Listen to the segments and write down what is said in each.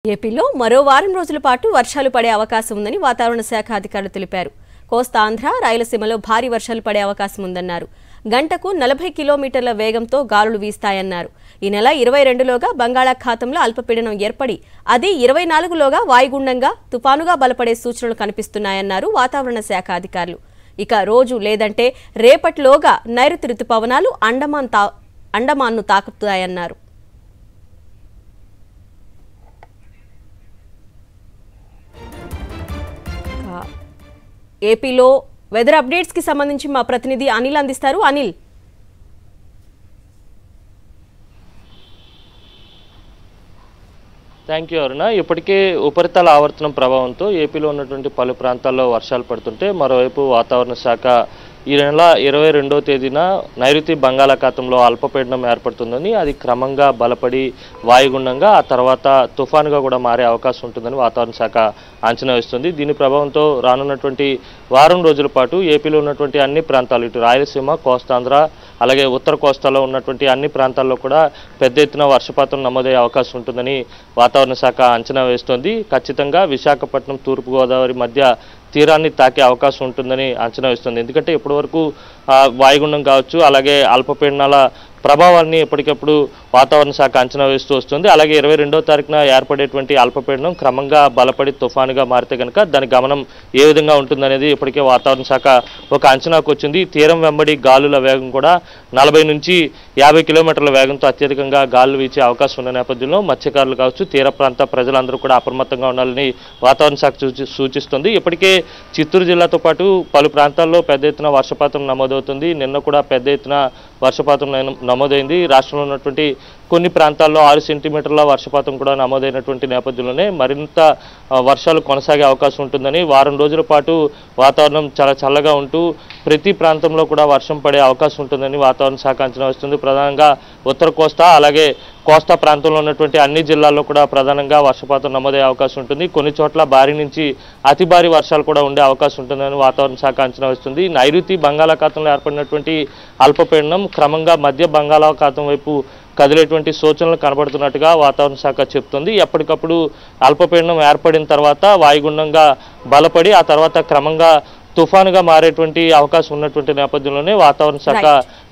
ఏపీలో మరో వారం రోజుల పాటు వర్షాలు పడే అవకాశం ఉందని వాతావరణ శాఖ అధికారులు తెలిపారు. కోస్తా ఆంధ్ర, రాయలసీమలో భారీ వర్షాలు పడే అవకాశం ఉందన్నారు. గంటకు 40 కిలోమీటర్ల వేగంతో గాలులు వీస్తాయన్నారు. ఈ నెల 22లోగా బంగాళాఖాతంలో అల్పపీడనం ఏర్పడి అది 24లోగా వాయుగుండంగా తుపానుగా బలపడే సూచనలు కనిపిస్తున్నాయన్నారు వాతావరణ శాఖ అధికారులు. ఇక రోజు లేదంటే రేపటిలోగా నైరుతి రుతుపవనాలు అండమాన్ను తాకుతాయన్నారు. ఏపీలో వెదర్ అప్డేట్స్ కి సంబంధించి మా ప్రతినిధి అనిల్ అందిస్తారు. అనిల్, థ్యాంక్ యూ అరుణ. ఇప్పటికే ఉపరితల ఆవర్తనం ప్రభావంతో ఏపీలో ఉన్నటువంటి పలు ప్రాంతాల్లో వర్షాలు పడుతుంటే మరోవైపు వాతావరణ శాఖ ఈ నెల 22వ తేదీన నైరుతి బంగాళాఖాతంలో అల్పపీడనం ఏర్పడుతుందని, అది క్రమంగా బలపడి వాయుగుండంగా ఆ తర్వాత తుఫానుగా కూడా మారే అవకాశం ఉంటుందని వాతావరణ శాఖ అంచనా వేస్తుంది. దీని ప్రభావంతో రానున్నటువంటి వారం రోజుల పాటు ఏపీలో ఉన్నటువంటి అన్ని ప్రాంతాలు, ఇటు రాయలసీమ, కోస్తాంధ్ర, అలాగే ఉత్తర కోస్తాలో ఉన్నటువంటి అన్ని ప్రాంతాల్లో కూడా పెద్ద ఎత్తున వర్షపాతం నమోదయ్యే అవకాశం ఉంటుందని వాతావరణ శాఖ అంచనా వేస్తోంది. ఖచ్చితంగా విశాఖపట్నం, తూర్పుగోదావరి మధ్య తీరాన్ని తాకే అవకాశం ఉంటుందని అంచనా వేస్తుంది. ఎందుకంటే ఇప్పటివరకు వాయుగుండం కావచ్చు, అలాగే అల్పపీడనాల ప్రభావాన్ని ఎప్పటికప్పుడు వాతావరణ శాఖ అంచనా వేస్తూ వస్తుంది. అలాగే 22వ తారీఖున ఏర్పడేటువంటి అల్పపీడనం క్రమంగా బలపడి తుఫానుగా మారితే కనుక దాని గమనం ఏ విధంగా ఉంటుందనేది ఇప్పటికే వాతావరణ శాఖ ఒక అంచనాకు వచ్చింది. తీరం వెంబడి గాలుల వేగం కూడా 40 నుంచి 50 కిలోమీటర్ల వేగంతో అత్యధికంగా గాలులు వీచే అవకాశం ఉన్న నేపథ్యంలో మత్స్యకారులు కావచ్చు, తీర ప్రాంత ప్రజలందరూ కూడా అప్రమత్తంగా ఉండాలని వాతావరణ శాఖ సూచిస్తుంది. ఇప్పటికే చిత్తూరు జిల్లాతో పాటు పలు ప్రాంతాల్లో పెద్ద ఎత్తున వర్షపాతం నమోదవుతుంది. నిన్న కూడా పెద్ద ఎత్తున వర్షపాతం నమోదైంది. రాష్ట్రంలో ఉన్నటువంటి కొన్ని ప్రాంతాల్లో 6 సెంటీమీటర్ల వర్షపాతం కూడా నమోదైనటువంటి నేపథ్యంలోనే మరింత వర్షాలు కొనసాగే అవకాశం ఉంటుందని, వారం రోజుల పాటు వాతావరణం చాలా చల్లగా ఉంటూ ప్రతి ప్రాంతంలో కూడా వర్షం పడే అవకాశం ఉంటుందని వాతావరణ శాఖ అంచనా వేస్తుంది. ప్రధానంగా ఉత్తర కోస్తా, అలాగే కోస్తా ప్రాంతంలో ఉన్నటువంటి అన్ని జిల్లాల్లో కూడా ప్రధానంగా వర్షపాతం నమోదయ్యే అవకాశం ఉంటుంది. కొన్ని చోట్ల భారీ నుంచి అతి భారీ వర్షాలు కూడా ఉండే అవకాశం ఉంటుందని వాతావరణ శాఖ అంచనా వేస్తుంది. నైరుతి బంగాళాఖాతంలో ఏర్పడినటువంటి అల్పపీడనం క్రమంగా మధ్య బంగాళాఖాతం వైపు కదిలేటువంటి సూచనలు కనబడుతున్నట్టుగా వాతావరణ శాఖ చెప్తుంది. ఎప్పటికప్పుడు అల్పపీడనం ఏర్పడిన తర్వాత వాయుగుండంగా బలపడి ఆ తర్వాత క్రమంగా తుఫానుగా మారేటువంటి అవకాశం ఉన్నటువంటి నేపథ్యంలోనే వాతావరణ శాఖ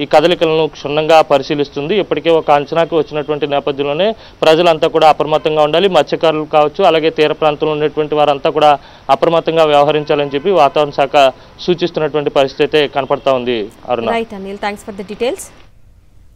ఈ కదలికలను క్షుణ్ణంగా పరిశీలిస్తుంది. ఇప్పటికే ఒక అంచనాకు వచ్చినటువంటి నేపథ్యంలోనే ప్రజలంతా కూడా అప్రమత్తంగా ఉండాలి. మత్స్యకారులు కావచ్చు, అలాగే తీర ప్రాంతంలో ఉన్నటువంటి వారంతా కూడా అప్రమత్తంగా వ్యవహరించాలని చెప్పి వాతావరణ శాఖ సూచిస్తున్నటువంటి పరిస్థితి అయితే కనపడతా ఉంది. Aruna. Right Anil, thanks for the details.